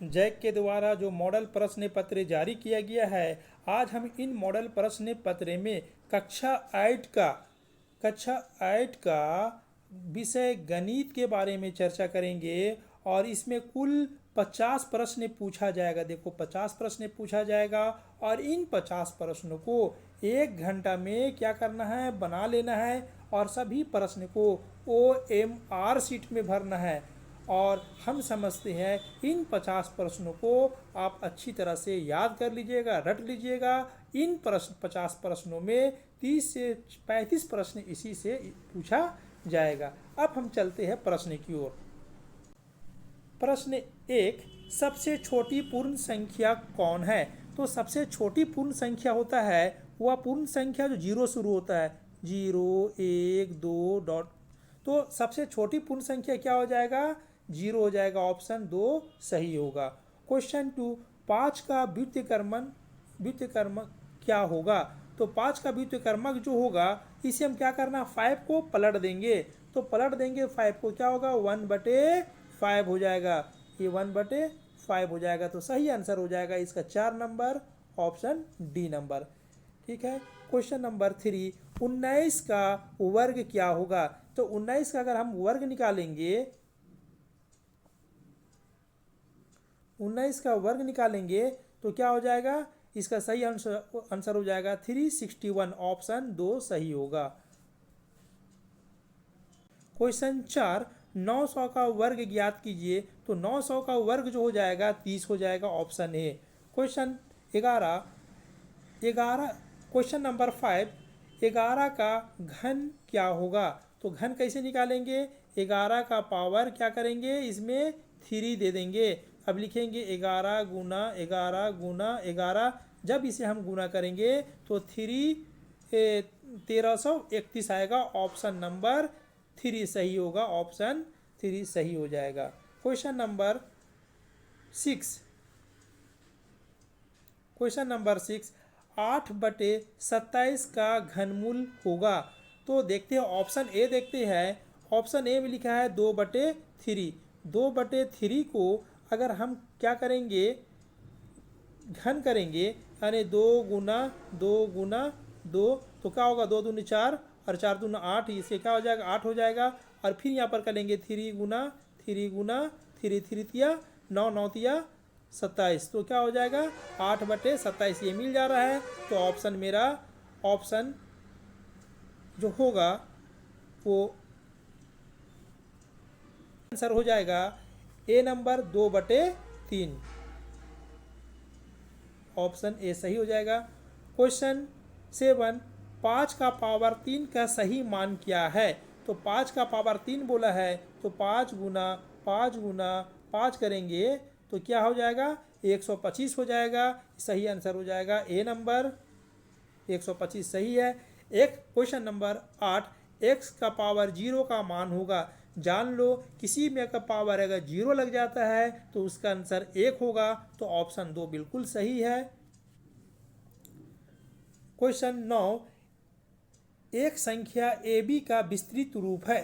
Jack के द्वारा जो मॉडल प्रश्न पत्र जारी किया गया है, आज हम इन मॉडल प्रश्न पत्र में कक्षा 8 का विषय गणित के बारे में चर्चा करेंगे और इसमें कुल 50 प्रश्न पूछा जाएगा। देखो 50 प्रश्न पूछा जाएगा और इन 50 प्रश्नों को 1 घंटा में क्या करना है, बना लेना है और सभी प्रश्न को OMR शीट में भरना है। और हम समझते हैं इन 50 प्रश्नों को आप अच्छी तरह से याद कर लीजिएगा, रट लीजिएगा। इन 50 प्रश्नों में 30 से 35 प्रश्न इसी से पूछा जाएगा। अब हम चलते हैं प्रश्न की ओर। प्रश्न 1, सबसे छोटी पूर्ण संख्या कौन है? तो सबसे छोटी पूर्ण संख्या होता है वह पूर्ण संख्या जो 0 शुरू होता है, 0, 1, 2 डॉट। तो सबसे छोटी पूर्ण संख्या क्या हो जाएगा? 0 हो जाएगा। ऑप्शन 2 सही होगा। क्वेश्चन 2, 5 का व्युत्क्रमक क्या होगा? तो 5 का व्युत्क्रमक जो होगा, इसे हम क्या करना, 5 को पलट देंगे। तो पलट देंगे 5 को, क्या होगा, 1/5 हो जाएगा। ये 1/5 हो जाएगा। तो सही आंसर हो जाएगा इसका 4 नंबर, ऑप्शन डी नंबर। ठीक है। क्वेश्चन नंबर 3, 19 का वर्ग क्या होगा? तो 19 का अगर हम वर्ग निकालेंगे, 19 का वर्ग निकालेंगे तो क्या हो जाएगा? इसका सही आंसर हो जाएगा 361, ऑप्शन 2 सही होगा। क्वेश्चन 4, 900 का वर्ग ज्ञात कीजिए। तो 900 का वर्ग जो हो जाएगा 30 हो जाएगा, option A. Question 11 question number 5, 11 का घन क्या होगा? तो घन कैसे निकालेंगे? 11 का पावर क्या करेंगे, इसमें 3 दे देंगे। अब लिखेंगे 11 गुना 11 गुना 11। जब इसे हम गुना करेंगे तो 1331 आएगा, ऑप्शन नंबर 3 सही होगा, ऑप्शन 3 सही हो जाएगा। क्वेश्चन नंबर 6 8/27 का घनमूल होगा। तो देखते हैं ऑप्शन ए, देखते हैं ऑप्शन ए में लिखा है 2/3। 2/3 को अगर हम क्या करेंगे, घन करेंगे, यानी 2 गुना 2 गुना 2, तो क्या होगा, 2 दूनी 4 और 4 दूना 8, इससे क्या हो जाएगा, 8 हो जाएगा। और फिर यहाँ पर करेंगे 3 गुना 3 3 9 9 27, तो क्या हो जाएगा, 8/27 ये मिल जा रहा है। तो ऑप्शन मेरा, ऑप्शन जो होगा वो आंसर हो जाएगा ए नंबर 2/3, ऑप्शन ए सही हो जाएगा। क्वेश्चन 7, 5 का पावर 3 का सही मान क्या है? तो 5 का पावर 3 बोला है, तो 5 गुना 5 करेंगे तो क्या हो जाएगा, 125 हो जाएगा। सही आंसर हो जाएगा ए नंबर, 125 सही है। एक क्वेश्चन नंबर 8, x का पावर 0 का मान होगा। जान लो किसी में का पावर अगर 0 लग जाता है तो उसका आंसर 1 होगा। तो ऑप्शन 2 बिल्कुल सही है। क्वेश्चन 9, एक संख्या AB का विस्तृत रूप है।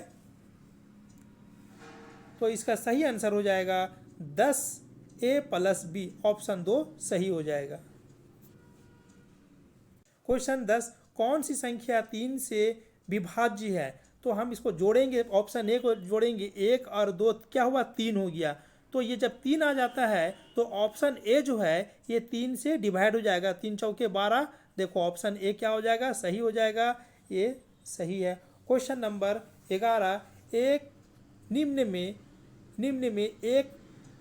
तो इसका सही आंसर हो जाएगा 10A + B, ऑप्शन 2 सही हो जाएगा। क्वेश्चन 10, कौन सी संख्या 3 से विभाज्य है? तो हम इसको जोड़ेंगे, ऑप्शन ए को जोड़ेंगे, 1 और 2 क्या हुआ, 3 हो गया। तो ये जब 3 आ जाता है तो ऑप्शन ए जो है ये 3 से डिवाइड हो जाएगा, 3 चौके 12। देखो ऑप्शन ए क्या हो जाएगा, सही हो जाएगा, ये सही है। क्वेश्चन नंबर 11, एक निम्न में एक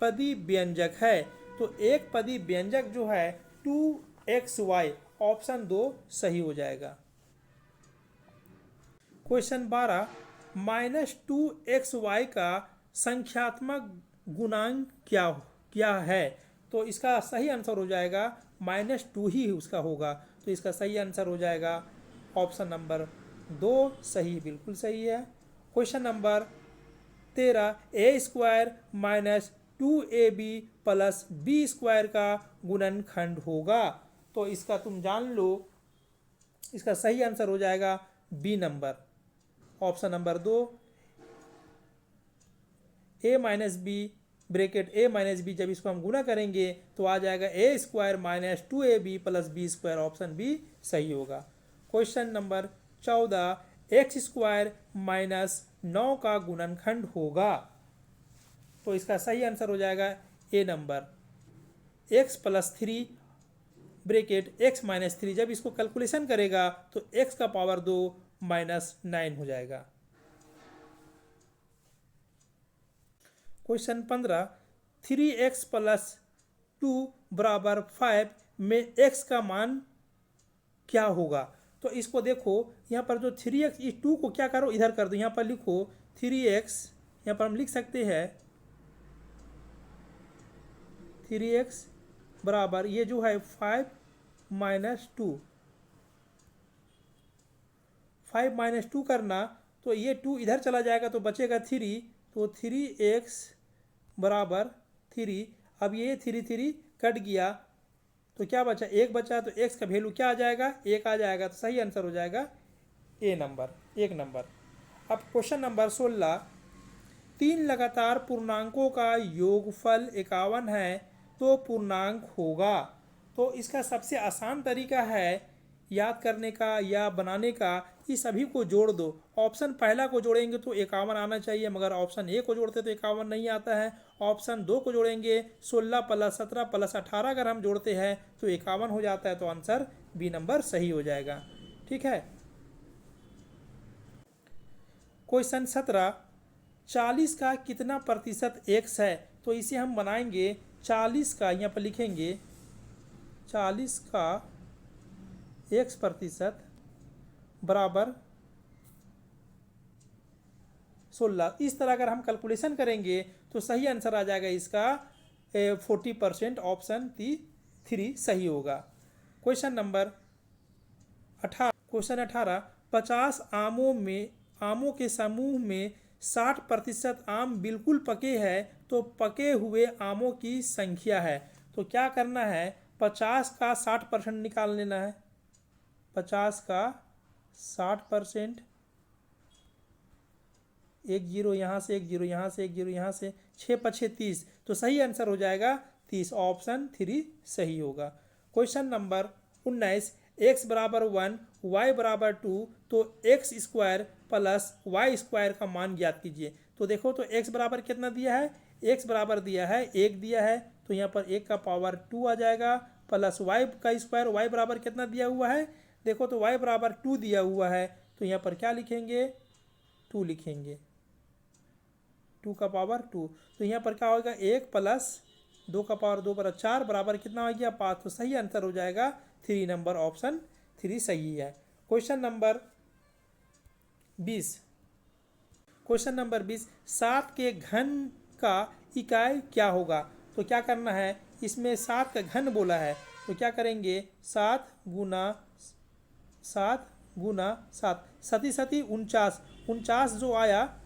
पदी व्यंजक है। तो एक पदी व्यंजक जो है 2xy, ऑप्शन 2 सही हो जाएगा। क्वेश्चन 12, -2xy का संख्यात्मक गुणांक क्या है? तो इसका सही आंसर हो जाएगा -2 ही उसका होगा। तो इसका सही आंसर हो जाएगा ऑप्शन नंबर 2 सही, बिल्कुल सही है। Question number 13, a² - 2ab + b² का गुणनखंड होगा। तो इसका तुम जान लो, इसका सही आंसर हो जाएगा b number, option number 2, a - b bracket a minus b, जब इसको हम गुना करेंगे तो आ जाएगा a square minus 2ab plus b square, option b सही होगा। Question number 14, x square minus 9 का गुणनखंड होगा, तो इसका सही आंसर हो जाएगा a number, x plus 3 bracket x minus 3, जब इसको कैलकुलेशन करेगा तो एक्स का पावर 2 माइनस 9 हो जाएगा। क्वेश्चन 15, 3x प्लस 2 बराबर 5 में x का मान क्या होगा। तो इसको देखो, यहाँ पर जो 3x, इस 2 को क्या करो इधर कर दो, यहाँ पर लिखो 3x, यहाँ पर हम लिख सकते हैं 3x बराबर ये जो है 5 माइनस 2, 5 माइनस 2 करना, तो ये 2 इधर चला जाएगा तो बचेगा 3, तो 3x बराबर 3। अब ये 3 कट गया तो क्या बचा, 1 बचा, तो x का वैल्यू क्या आ जाएगा, 1 आ जाएगा, तो सही आंसर हो जाएगा ए नंबर, 1 नंबर। अब क्वेश्चन नंबर 16, 3 लगातार पूर्णांकों का योगफल 51 है तो पूर्णांक होगा। तो इसका सबसे आसान तरीका है याद करने का या बनाने का, इस सभी को जोड़ दो। ऑप्शन पहला को जोड़ेंगे तो 51 आना चाहिए, मगर ऑप्शन ए को जोड़ते तो 51 नहीं आता है। ऑप्शन 2 को जोड़ेंगे 16 प्लस 17 प्लस 18 अगर हम जोड़ते हैं तो 51 हो जाता है, तो आंसर बी नंबर सही हो जाएगा। ठीक है। क्वेश्चन 17, 40 का कितना प्रतिशत एक्स है। तो इसे हम बनाएंगे 40 का, यहाँ पर लिखेंगे 40 का एक्स प्रतिशत बराबर 16। इस तरह अगर हम कैलकुलेशन करेंगे तो सही आंसर आ जाएगा इसका 40%, ऑप्शन 3 सही होगा। क्वेश्चन नंबर 18, 50 आमों के समूह में 60% आम बिल्कुल पके हैं तो पके हुए आमों की संख्या है। तो क्या करना है, 50 का 60% निकाल लेना है, 50 का 60%, 1 0 यहाँ से, 1 0 यहाँ से, 1 0 यहाँ से, 6 5 30, तो सही आंसर हो जाएगा 30, ऑप्शन 3 सही होगा। क्वेश्चन नंबर 19, x बराबर 1 y बराबर 2 तो X square plus Y square का मान ज्ञात कीजिए। तो देखो, तो x बराबर कितना दिया है, x बराबर दिया है 1 दिया है, तो यहाँ पर 1 का पावर 2 आ जाएगा, प्लस y का स्क्वायर, y बराबर कितना दिया हुआ है, देखो तो y बराबर 2 दिया हुआ है, तो यहाँ पर क्या लिखेंगे, 2 लिखेंगे, 2 का पावर 2, तो यहाँ पर क्या होगा 1 प्लस 2 का पावर 2 पर 4 बराबर कितना हो गया 5, तो सही आंसर हो जाएगा 3 नंबर, ऑप्शन 3 सही है। क्वेश्चन नंबर 20, क्वेश्चन नंबर 20, 7 के घन का इकाई क्या होगा। तो क्या करना है, इसमें 7 का घन बोला है, तो क्या करेंगे 7 गुना 7 गुना 7, सती सती 49, 49 जो आया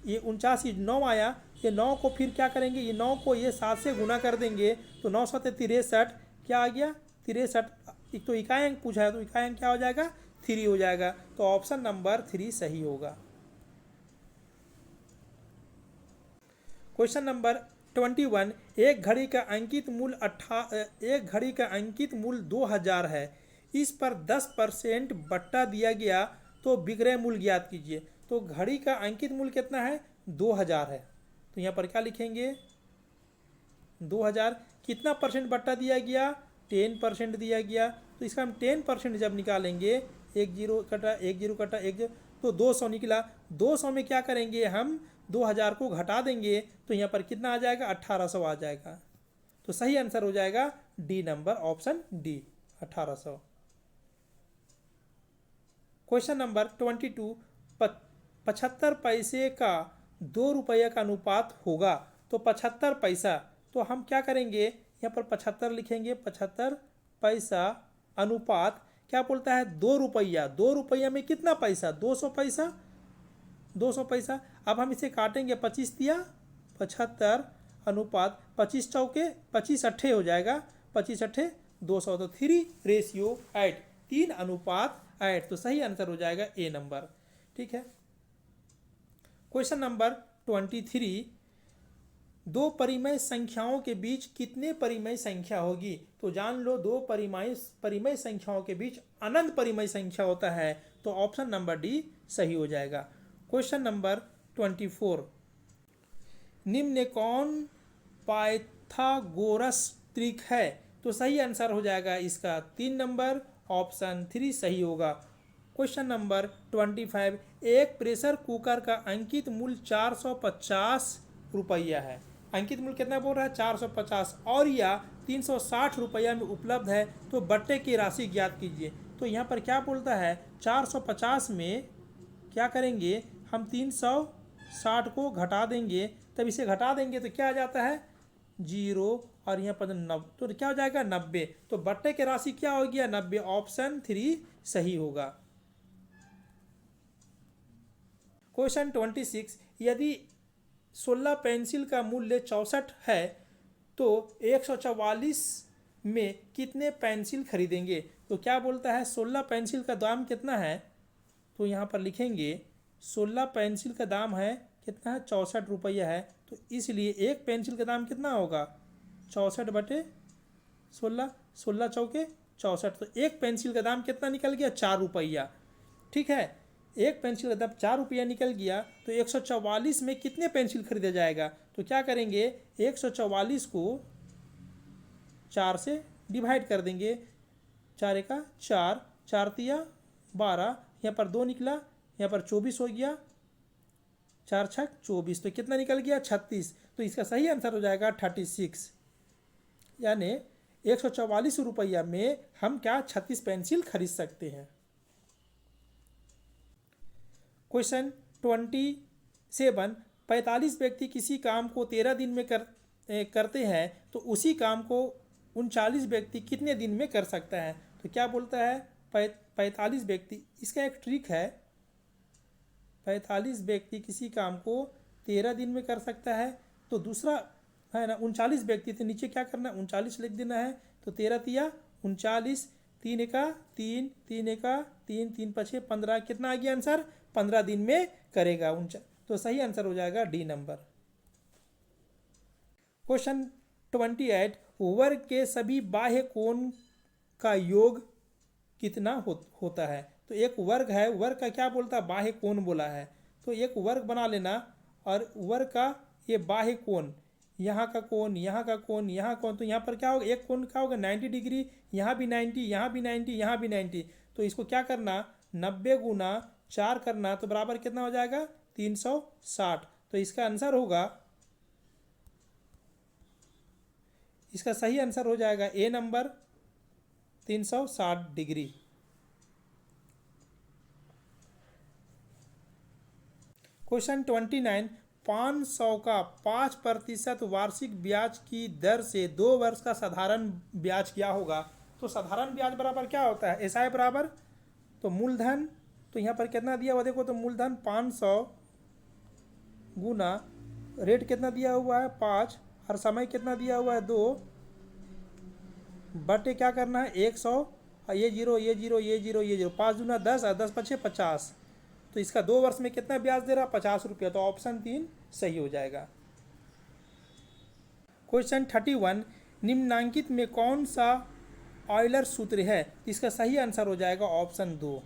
ये 49 ही 9 आया, ये 9 को फिर क्या करेंगे, ये 9 को ये 7 से गुना कर देंगे तो 9 7 63, क्या आ गया 63, एक तो इकाई अंक पूछा है तो इकाई अंक क्या हो जाएगा 3 हो जाएगा, तो ऑप्शन नंबर 3 सही होगा। क्वेश्चन नंबर 21, एक घड़ी का अंकित मूल्य 2000 है, इस पर 10% बट्टा दिया गया तो विक्रय मूल्य ज्ञात कीजिए। तो घड़ी का अंकित मूल्य कितना है 2000 है, तो यहाँ पर क्या लिखेंगे 2000, कितना परसेंट बट्टा दिया गया 10% दिया गया, तो इसका हम 10% जब निकालेंगे 1 0 कटा 1 0 कटा 1 0, तो 200 निकला, 200 में क्या करेंगे हम 2000 को घटा देंगे तो यहाँ पर कितना आ जाएगा 1800 आ जाएगा, तो सही आंसर हो जाएगा D number, option D 1800। Question number 22, 75 पैसे का 2 रुपये का अनुपात होगा। तो 75 पैसा, तो हम क्या करेंगे यहाँ पर 75 लिखेंगे, 75 पैसा अनुपात क्या बोलता है 2 रुपया, 2 रुपया में कितना पैसा 200 पैसा, 200 पैसा। अब हम इसे काटेंगे, 25 दिया 75 अनुपात 25 चौके 25 अट्ठे हो जाएगा, 25 अट्ठे 200, तो 3:8, 3 अनुपात 8, तो सही आंसर हो जाएगा ए नंबर। ठीक है। क्वेश्चन नंबर 23, दो परिमेय संख्याओं के बीच कितने परिमेय संख्या होगी? तो जान लो, दो परिमेय संख्याओं के बीच अनंत परिमेय संख्या होता है, तो ऑप्शन नंबर डी सही हो जाएगा। क्वेश्चन नंबर 24, निम्न में कौन पाइथागोरस त्रिक है? तो सही आंसर हो जाएगा इसका 3 नंबर, ऑप्शन 3 सही होगा। क्वेश्चन नंबर 25, एक प्रेशर कुकर का अंकित मूल्य 450 रुपया है। अंकित मूल्य कितना बोल रहा है? 450, और यह 360 रुपया में उपलब्ध है, तो बट्टे की राशि ज्ञात कीजिए। तो यहाँ पर क्या बोलता है? 450 में क्या करेंगे हम? 360 को घटा देंगे, तब इसे घटा देंगे तो क्या आ जाता है? 0, और यहाँ पर 90, तो क्या हो जाएगा? 90। तो बट्टे की राशि क्या हो गया? 90, ऑप्शन 3 सही होगा। क्वेश्चन 26, यदि 16 पेंसिल का मूल्य 64 है तो 144 में कितने पेंसिल खरीदेंगे? तो क्या बोलता है? 16 पेंसिल का दाम कितना है? तो यहाँ पर लिखेंगे 16 पेंसिल का दाम है कितना है? 64 रुपया है, तो इसलिए एक पेंसिल का दाम कितना होगा? 64 बटे 16, 16 चौके 64, तो एक पेंसिल का दाम कितना निकल गया? 4 रुपया। ठीक है, एक पेंसिल का दाम 4 रुपया निकल गया, तो 144 में कितने पेंसिल खरीदा जाएगा? तो क्या करेंगे? 144 को 4 से डिवाइड कर देंगे, 4 एका 4, 4 तिया 12, यहाँ पर 2 निकला, यहाँ पर 24 हो गया, 4 छक 24, तो कितना निकल गया? 36। तो इसका सही आंसर हो जाएगा 36, यानी 144 रुपया में हम क्या 36 पेंसिल खरीद सकते हैं। क्वेश्चन 27, 45 व्यक्ति किसी काम को 13 दिन में करते हैं, तो उसी काम को 39 व्यक्ति कितने दिन में कर सकता है? तो क्या बोलता है? 45 व्यक्ति, इसका एक ट्रिक है। 45 व्यक्ति किसी काम को 13 दिन में कर सकता है, तो दूसरा है ना 39 व्यक्ति, तो नीचे क्या करना है? 39 लिख देना है, तो 13 तिया 39, 3 एका 3, 3 एका 3, 3 पछे 15, कितना आ गया आंसर? 15 दिन में करेगा। तो सही आंसर हो जाएगा डी नंबर। क्वेश्चन 28, वर्ग के सभी बाह्य कोण का योग कितना होता है? तो एक वर्ग है, वर्ग का क्या बोलता है? बाह्य कोण बोला है, तो एक वर्ग बना लेना, और वर्ग का ये बाह्य कोण, यहाँ का कोण, यहाँ का कोण, यहाँ कोण, तो यहाँ पर क्या होगा? एक कोण क्या होगा? 90 डिग्री, यहाँ भी 90, यहाँ भी 90, यहाँ भी 90, तो इसको क्या करना? 90 गुना 4 करना, तो बराबर कितना हो जाएगा? 360। तो इसका आंसर होगा, इसका सही आंसर हो जाएगा ए नंबर, 360 डिग्री। क्वेश्चन 29, 500 का 5% वार्षिक ब्याज की दर से 2 वर्ष का साधारण ब्याज क्या होगा? तो साधारण ब्याज बराबर क्या होता है? एसआई बराबर, तो मूलधन, तो यहाँ पर कितना दिया हुआ देखो, तो मूलधन 500 गुना रेट कितना दिया हुआ है? 5, और समय कितना दिया हुआ है? 2, बटे क्या करना है? 100, और ये 0, ये 0, ये 0, ये 0, 5 दूना 10, और 10 पछे 50, तो इसका 2 वर्ष में कितना ब्याज दे रहा? 50 रुपया, तो ऑप्शन 3 सही हो जाएगा। क्वेश्चन 31, निम्नांकित में कौन सा ऑयलर सूत्र है? इसका सही आंसर हो जाएगा ऑप्शन 2।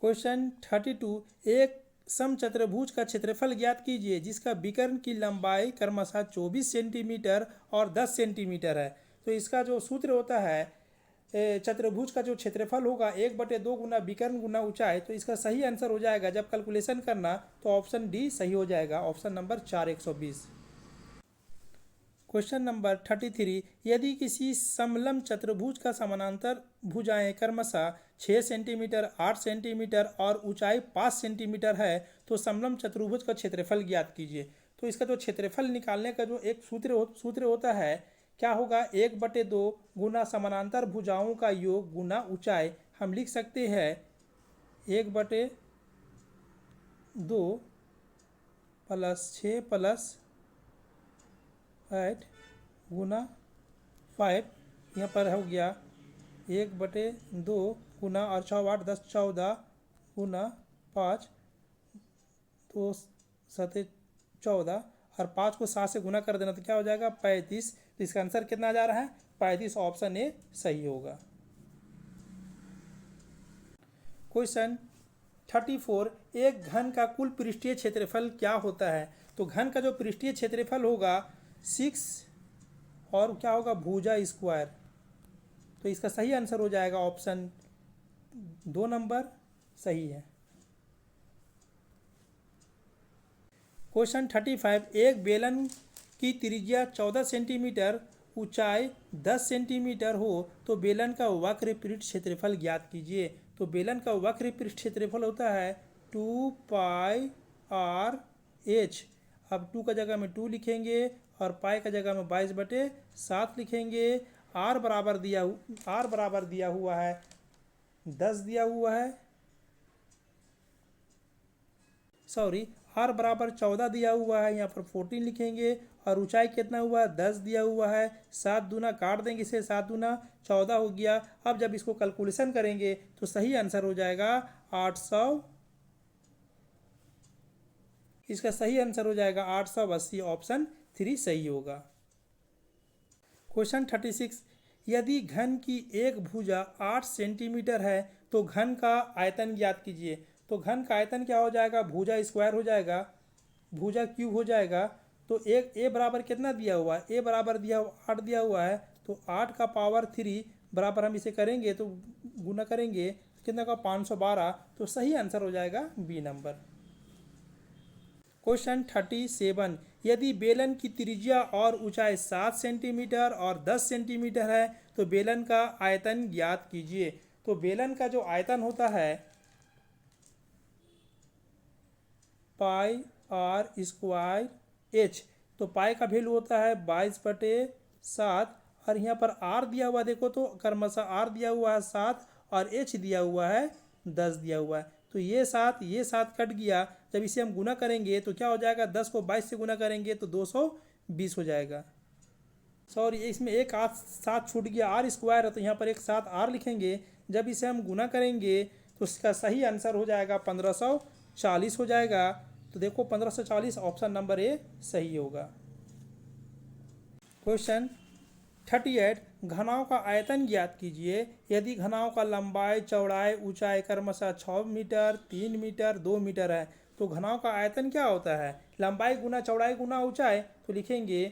क्वेश्चन 32, एक समचतुर्भुज का क्षेत्रफल ज्ञात कीजिए जिसका विकर्ण की लंबाई क्रमशः 24 सेंटीमीटर और 10 सेंटीमीटर है। तो इसका जो सूत्र होता है, चतुर्भुज का जो क्षेत्रफल होगा 1/2 गुना विकर्ण गुना ऊंचाई, तो इसका सही आंसर हो जाएगा जब कैलकुलेशन करना, तो ऑप्शन डी सही हो जाएगा, ऑप्शन नंबर 4, 120। क्वेश्चन नंबर 33, यदि किसी समलंब चतुर्भुज का समानांतर भुजाएं क्रमशः 6 सेंटीमीटर, 8 सेंटीमीटर और ऊंचाई 5 सेंटीमीटर है, तो समलंब चतुर्भुज का क्षेत्रफल ज्ञात कीजिए। तो इसका जो क्षेत्रफल निकालने का जो एक सूत्र होता है, क्या होगा? 1/2 गुना समानांतर भुजाओं का योग गुना ऊंचाई। हम लिख सकते हैं 1/2 प्लस 6 प्लस 8 गुना 5, यहाँ पर हो गया 1/2 गुना और 6 8 10 14 गुना 5, 2 7 14 और 5 को 7 से गुना कर देना तो क्या हो जाएगा 35। तो इसका आंसर कितना जा रहा है 35। ऑप्शन ए सही होगा। क्वेश्चन 34, एक घन का कुल पृष्ठीय क्षेत्रफल क्या होता है। तो घन का जो पृष्ठीय क्षेत्रफल होगा 6 और क्या होगा भुजा स्क्वायर। तो इसका सही आंसर हो जाएगा ऑप्शन 2 नंबर सही है। क्वेश्चन 35, एक बेलन की त्रिज्या 14 सेंटीमीटर, ऊंचाई 10 सेंटीमीटर हो तो बेलन का वक्र पृष्ठ क्षेत्रफल ज्ञात कीजिए। तो बेलन का वक्र पृष्ठ क्षेत्रफल होता है 2πr/h। अब 2 का जगह में 2 लिखेंगे और पाई का जगह में 22/7 लिखेंगे। r बराबर दिया हुआ है 10 दिया हुआ है, सॉरी r बराबर 14 दिया हुआ है, यहाँ पर 14 लिखेंगे और ऊंचाई कितना हुआ है 10 दिया हुआ है। 7 दूना काट देंगे इसे, 7 दूना 14 हो गया। अब जब इसको कैलकुलेशन करेंगे तो सही आंसर हो जाएगा 800। इसका सही आंसर हो जाएगा 880। ऑप्शन 3 सही होगा। क्वेश्चन 36, यदि घन की एक भुजा 8 सेंटीमीटर है तो घन का आयतन ज्ञात कीजिए। तो घन का आयतन क्या हो जाएगा भुजा स्क्वायर हो जाएगा, भुजा क्यूब हो जाएगा। तो एक ए बराबर कितना दिया हुआ है, ए बराबर 8 दिया हुआ है। तो 8 का पावर 3 बराबर हम इसे करेंगे तो गुना करेंगे कितना का 512। तो सही आंसर हो जाएगा बी नंबर। क्वेश्चन 37, यदि बेलन की त्रिज्या और ऊंचाई 7 सेंटीमीटर और 10 सेंटीमीटर है तो बेलन का आयतन ज्ञात कीजिए। तो बेलन का जो आयतन होता है πr²h। तो पाई का वैल्यू होता है 22/7 और यहाँ पर r दिया हुआ देखो तो क्रमशः r दिया हुआ है 7 और h दिया हुआ है 10 दिया हुआ है। तो ये 7 कट गया। जब इसे हम गुना करेंगे तो क्या हो जाएगा 10 को 22 से गुना करेंगे तो 220 हो जाएगा। सॉरी इसमें एक 7 छूट गया, r² है तो यहाँ पर एक 7 r लिखेंगे। जब इसे हम गुना करेंगे तो इसका सही आंसर हो जाएगा 1540 हो जाएगा। तो देखो 1540 ऑप्शन नंबर ए सही होगा। क्वेश्चन 38, घनाओं का आयतन ज्ञात कीजिए। यदि घनाओं का लंबाई चौड़ाई ऊंचाई क्रमशः 6 मीटर 3 मीटर 2 मीटर है तो घनाओं का आयतन क्या होता है। लंबाई गुना चौड़ाई गुना ऊंचाई तो लिखेंगे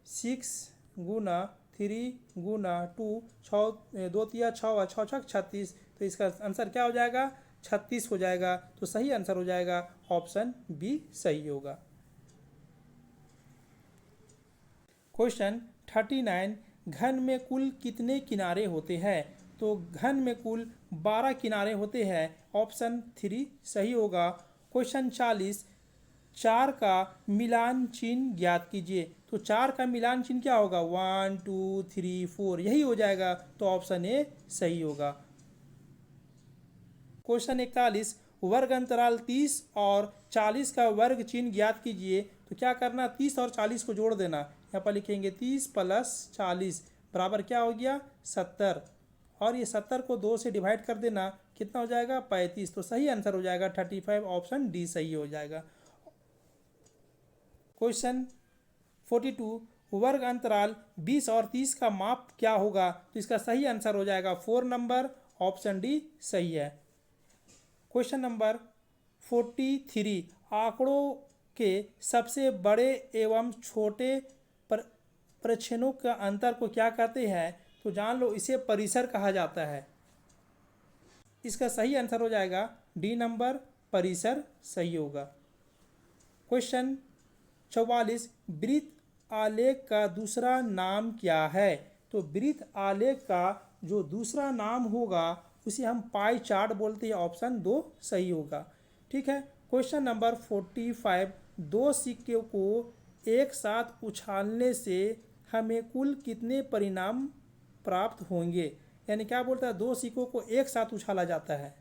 6 गुना 3 गुना 2, 6 2 तिया 6 और 6 छक 36। तो इसका आंसर क्या हो जाएगा 36 हो जाएगा। तो सही आंसर हो जाएगा ऑप्शन बी सही होगा। क्वेश्चन 39, घन में कुल कितने किनारे होते हैं। तो घन में कुल 12 किनारे होते हैं। ऑप्शन 3 सही होगा। क्वेश्चन 40, 4 का मिलान चिन्ह ज्ञात कीजिए। तो 4 का मिलान चिन्ह क्या होगा 1 2 3 4 यही हो जाएगा। तो ऑप्शन ए सही होगा। क्वेश्चन 41, वर्ग अंतराल 30 और 40 का वर्ग चिन्ह ज्ञात कीजिए। तो क्या करना 30 और 40 को जोड़ देना। यहाँ पर लिखेंगे 30 + 40 बराबर क्या हो गया 70 और ये 70 को 2 से डिवाइड कर देना कितना हो जाएगा 35। तो सही आंसर हो जाएगा 35। ऑप्शन डी सही हो जाएगा। क्वेश्चन 42, वर्ग अंतराल 20 और 30 का माप क्या होगा। तो इसका सही आंसर हो जाएगा 4 नंबर। ऑप्शन डी सही है। क्वेश्चन नंबर 43, आंकड़ों के सबसे बड़े एवं छोटे परिच्छेदों का अंतर को क्या कहते हैं। तो जान लो इसे परिसर कहा जाता है। इसका सही आंसर हो जाएगा डी नंबर परिसर सही होगा। क्वेश्चन 44, वृत्त आलेख का दूसरा नाम क्या है। तो वृत्त आलेख का जो दूसरा नाम होगा उसे हम पाई चार्ट बोलते हैं। ऑप्शन 2 सही होगा। ठीक है। क्वेश्चन नंबर 45, दो सिक्कों को एक साथ उछालने से हमें कुल कितने परिणाम प्राप्त होंगे। यानी क्या बोलता है 2 सिक्कों को एक साथ उछाला जाता है।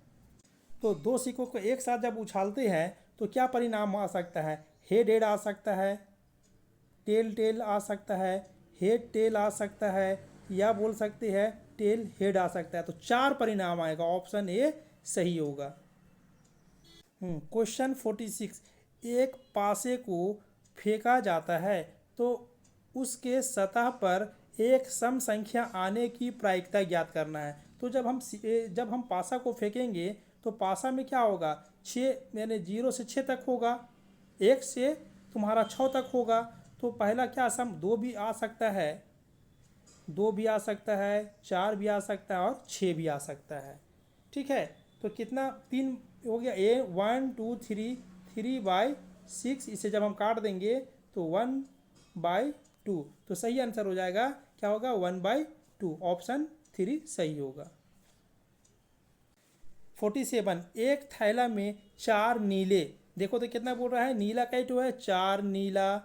तो 2 सिक्कों को एक साथ जब उछालते हैं तो क्या परिणाम आ सकता है। हेड हेड आ सकता है, टेल टेल आ सकता है, हेड टेल आ सकता है या बोल सकते हैं टेल हेड आ सकता है। तो 4 परिणाम आएगा। ऑप्शन ए सही होगा। क्वेश्चन 46, एक पासे को फेंका जाता है तो उसके सतह पर एक सम संख्या आने की प्रायिकता ज्ञात करना है। तो जब हम पासा को फेंकेंगे तो पासा में क्या होगा, 6 यानी 0 से 6 तक होगा, 1 से तुम्हारा 6 तक होगा। तो पहला क्या सम 2 भी आ सकता है, 2 भी आ सकता है, 4 भी आ सकता है और 6 भी आ सकता है। ठीक है, तो कितना 3 हो गया, 1 2 3, 3/6, इसे जब हम काट देंगे तो 1/2। तो सही आंसर हो जाएगा, क्या होगा, 1/2। ऑप्शन 3 सही होगा। 47, एक थैला में 4 नीले, देखो तो कितना बोल रहा है, नीला कैट है, 4 नीला,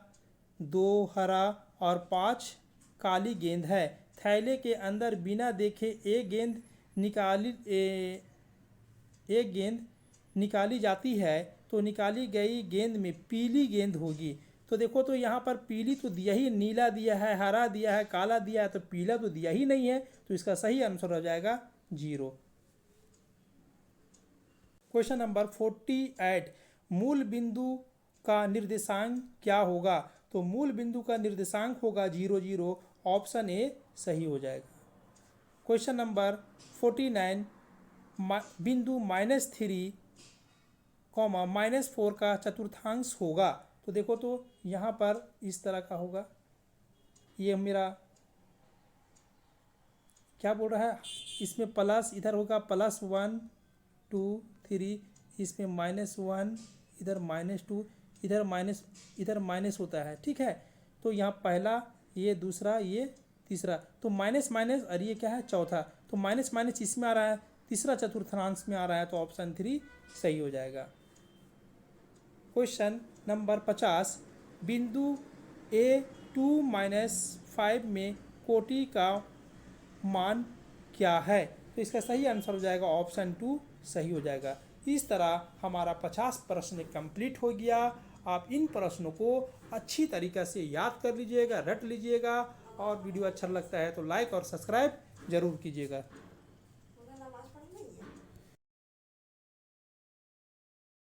2 हरा और 5 काली गेंद है। थैले के अंदर बिना देखे एक गेंद निकाली जाती है तो निकाली गई गेंद में पीली गेंद होगी। तो देखो तो यहाँ पर पीली तो दिया ही, नीला दिया है, हरा दिया है, काला दिया है, तो पीला तो दिया ही नहीं है, तो इसका सही आंसर हो जाएगा 0। क्वेश्चन नंबर 48, मूल बिंदु का निर्देशांक क्या होगा। तो मूल बिंदु का निर्देशांक होगा 0 0। ऑप्शन ए सही हो जाएगा। क्वेश्चन नंबर 49, बिंदु -3, -4 का चतुर्थांश होगा। तो देखो तो यहाँ पर इस तरह का होगा, ये मेरा क्या बोल रहा है, इसमें प्लस इधर होगा +1 2 3, इसमें -1, इधर -2, इधर माइनस होता है। ठीक है, तो यहाँ पहला, ये दूसरा, ये तीसरा, तो माइनस माइनस, और ये क्या है, चौथा, तो माइनस माइनस इसमें आ रहा है, तीसरा चतुर्थांश में आ रहा है, तो ऑप्शन 3 सही हो जाएगा। क्वेश्चन नंबर 50, बिंदु A2-5 में कोटि का मान क्या है। तो इसका सही आंसर हो जाएगा ऑप्शन 2 सही हो जाएगा। इस तरह हमारा 50 प्रश्न कंप्लीट हो गया। आप इन प्रश्नों को अच्छी तरीक़े से याद कर लीजिएगा, रट लीजिएगा, और वीडियो अच्छा लगता है तो लाइक और सब्सक्राइब ज़रूर कीजिएगा।